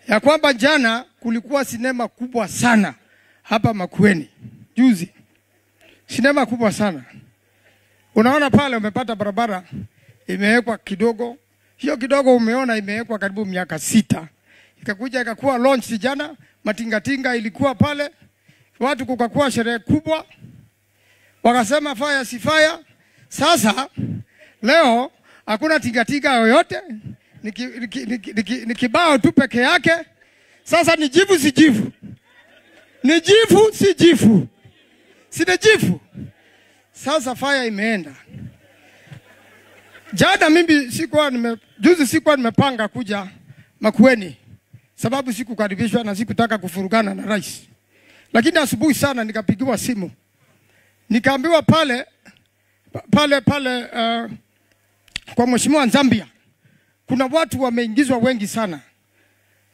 ya kwamba jana kulikuwa sinema kubwa sana hapa Makueni. Juzi. Sinema kubwa sana. Unaona pale umepata barabara imewekwa kidogo. Hiyo kidogo umeona imewekwa karibu miaka 6. Ikakuja ikakuwa launch jana, matingatinga ilikuwa pale. Watu kukakuwa sherehe kubwa. Wakasema fire si fire. Sasa leo hakuna tingatinga yoyote. Ni kibao tu peke yake. Sasa ni jivu si jivu. Ni jivu si jivu. Si ni jivu. Sasa fire imeenda. Jana mimi juzi sikuwa nimepanga kuja Makueni. Sababu sikukaribishwa na sikutaka kufurugana na rais. Lakini asubuhi sana nikapigiwa simu. Nikaambiwa pale kwa mheshimiwa Zambia. Kuna watu wameingizwa wengi sana.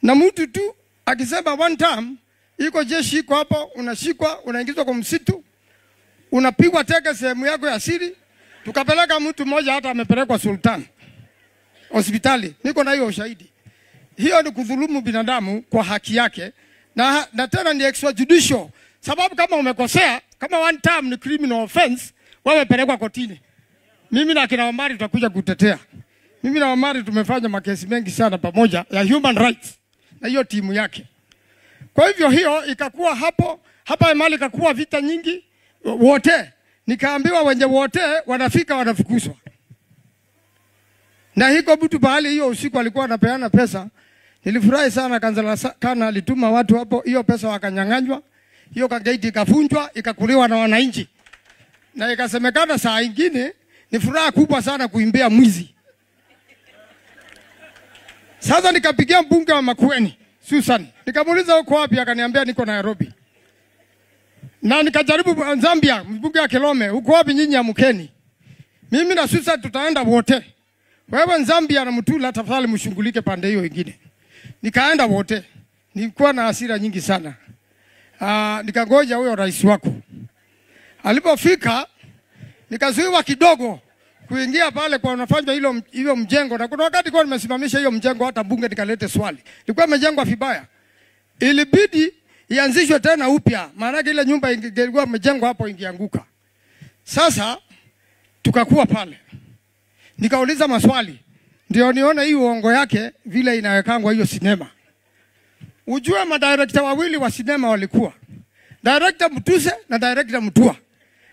Na mtu tu akisema one time iko jeshi iko hapa, unashikwa, unaingizwa kwa msitu, unapigwa teke sehemu yako ya siri. Tukapeleka mtu mmoja hata amepelekwa Sultan hospitali. Niko na hiyo ushahidi. Hiyo ni kudhulumu binadamu kwa haki yake na tena ni extrajudicial. Sababu kama umekosea, kama one time ni criminal offense, wewe pelekwa kotini. Mimi na kina Omari tutakuja kutetea. Mimi na Omari tumefanya makesi mengi sana pamoja ya human rights na hiyo timu yake. Kwa hivyo hiyo ikakuwa hapa Emali ikakuwa vita nyingi wote. Nikaambiwa wenye wote wanafika wanafukuzwa. Na hiko mtu bahali hiyo usiku alikuwa anapeana pesa. Nilifurahi sana Kanzala Kana alituma watu hapo, hiyo pesa wakanyang'anywa. Hiyo kageti ikavunjwa, ikakuliwa na wananchi. Na ikasemekana saa nyingine ni furaha kubwa sana kuimbia mwizi. Sasa nikapigia mbunge wa Makueni, Susan. Nikamuuliza uko wapi, akaniambia niko Nairobi. Na nikajaribu Zambia, mbunge wa Kilome, uko wapi nyinyi ya Mkeni? Mimi na Susan tutaenda wote. Wewe Zambia na Mtula tafadhali mshungulike pande hiyo nyingine. Nikaenda wote. Nilikuwa na hasira nyingi sana. Nikangoja huyo rais wako. Alipofika nikazuiwa kidogo kuingia pale kwa unafanya hilo mjengo, na kuna wakati kwa nimesimamisha hiyo mjengo hata bunge nikalete swali. Ilikuwa imejengwa vibaya. Ilibidi ianzishwe tena upya, maana ile nyumba ingekuwa imejengwa hapo ingeanguka. Sasa tukakuwa pale. Nikauliza maswali. Ndio nione hii uongo yake vile inawekangwa hiyo sinema. Ujue madirector wawili wa sinema walikuwa. Director Mtuse na director Mtua.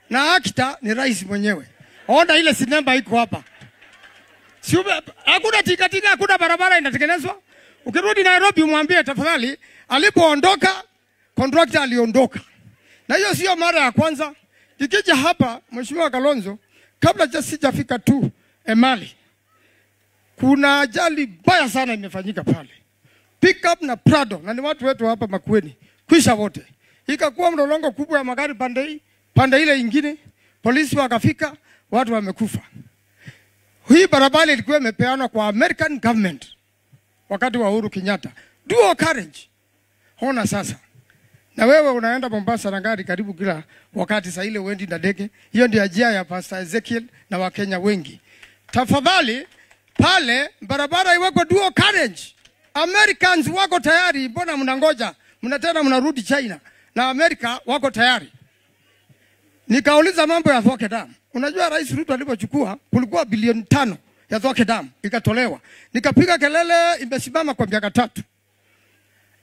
Na actor ni rais mwenyewe. Ona ile sinema iko hapa. Hakuna tingatinga, hakuna barabara inatengenezwa. Ukirudi Nairobi umwambie tafadhali, alipoondoka contractor aliondoka. Na hiyo sio mara ya kwanza. Nikija hapa Mheshimiwa Kalonzo, kabla sijafika tu Emali, kuna ajali baya sana imefanyika pale. Pick up na Prado, na ni watu wetu hapa Makueni. Kwisha wote. Ikakuwa mlolongo kubwa ya magari pande ile nyingine, polisi wakafika, watu wamekufa. Hii barabara ilikuwa imepeanwa kwa American government wakati wa Uhuru Kenyatta. Dual carriage. Ona sasa. Na wewe unaenda Mombasa na gari karibu kila wakati, saa ile uendi na ndege. Hiyo ndio ajia ya Pastor Ezekiel na Wakenya wengi. Tafadhali pale barabara iwekwe dual carriage. Americans wako tayari, mbona mnangoja? Tena mnarudi China na Amerika wako tayari. Nikauliza mambo ya Thoke Dam. Unajua Rais Ruto alipochukua kulikuwa bilioni 5 ya Thoke Dam ikatolewa. Nikapiga kelele, imesimama kwa miaka 3.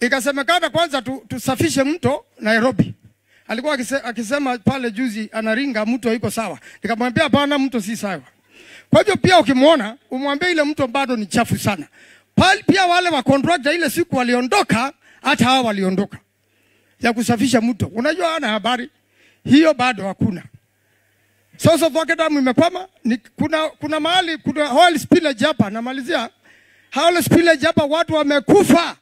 Ikasemekana kwanza tusafishe mto Nairobi. Alikuwa akisema pale juzi anaringa mto iko sawa. Nikamwambia hapana, mto si sawa. Kwa hivyo pia ukimwona umwambie ile mto bado ni chafu sana. Pale pia wale wa contractor ile siku waliondoka, hata hao waliondoka. Ya kusafisha mto. Unajua ana habari hiyo bado hakuna. Sasa Thoke Dam imekwama. Kuna mahali kuna oil spillage hapa, namalizia. Oil spillage hapa watu wamekufa.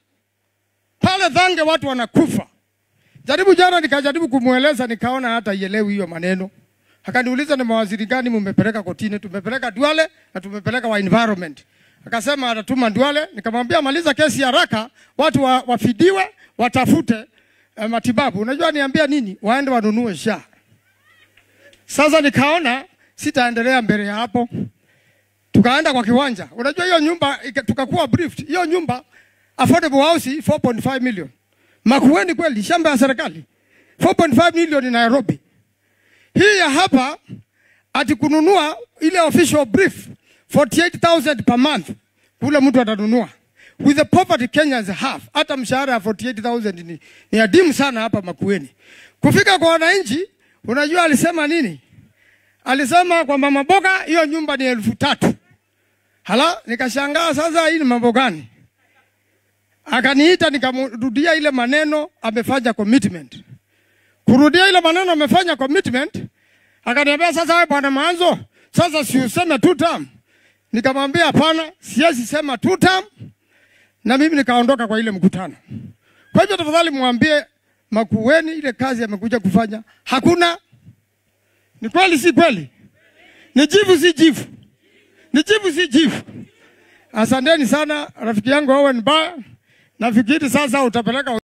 Pale Dhange watu wanakufa. Jana nikajaribu kumueleza, nikaona hata ielewi hiyo maneno. Akaniuliza ni mawaziri gani mmepeleka kotini? Tumepeleka Duale na tumepeleka wa environment. Akasema atatuma Duale. Nikamwambia maliza kesi haraka, watu wafidiwe, watafute matibabu. Unajua niambia nini? Waende wanunue SHA. Sasa nikaona sitaendelea mbele ya hapo. Tukaenda kwa kiwanja. Unajua hiyo nyumba tukakuwa briefed. Hiyo nyumba affordable house 4.5 million. Makueni kweli shamba ya serikali 4.5 million in Nairobi. Hii ya hapa ati kununua ile official brief 48,000 per month. Kule mtu atanunua. With the poverty Kenyans have, hata mshahara 48,000 ni adimu sana hapa Makueni. Kufika kwa wananchi, unajua alisema nini? Alisema kwa mama boga hiyo nyumba ni 3,000. Hala, nikashangaa sasa hii ni mambo gani? Akaniita nikamrudia ile maneno amefanya commitment. Kurudia ile maneno amefanya commitment, akaniambia sasa wewe bwana Manzo, sasa si useme 2 term. Nikamwambia hapana, siwezi sema 2 term. Na mimi nikaondoka kwa ile mkutano. Kwa hivyo tafadhali mwambie Makueni ile kazi amekuja kufanya hakuna. Ni kweli si kweli? Ni jivu si jivu? Ni jivu si jivu? Asanteni sana rafiki yangu Owen Ba. Nafikiri sasa utapeleka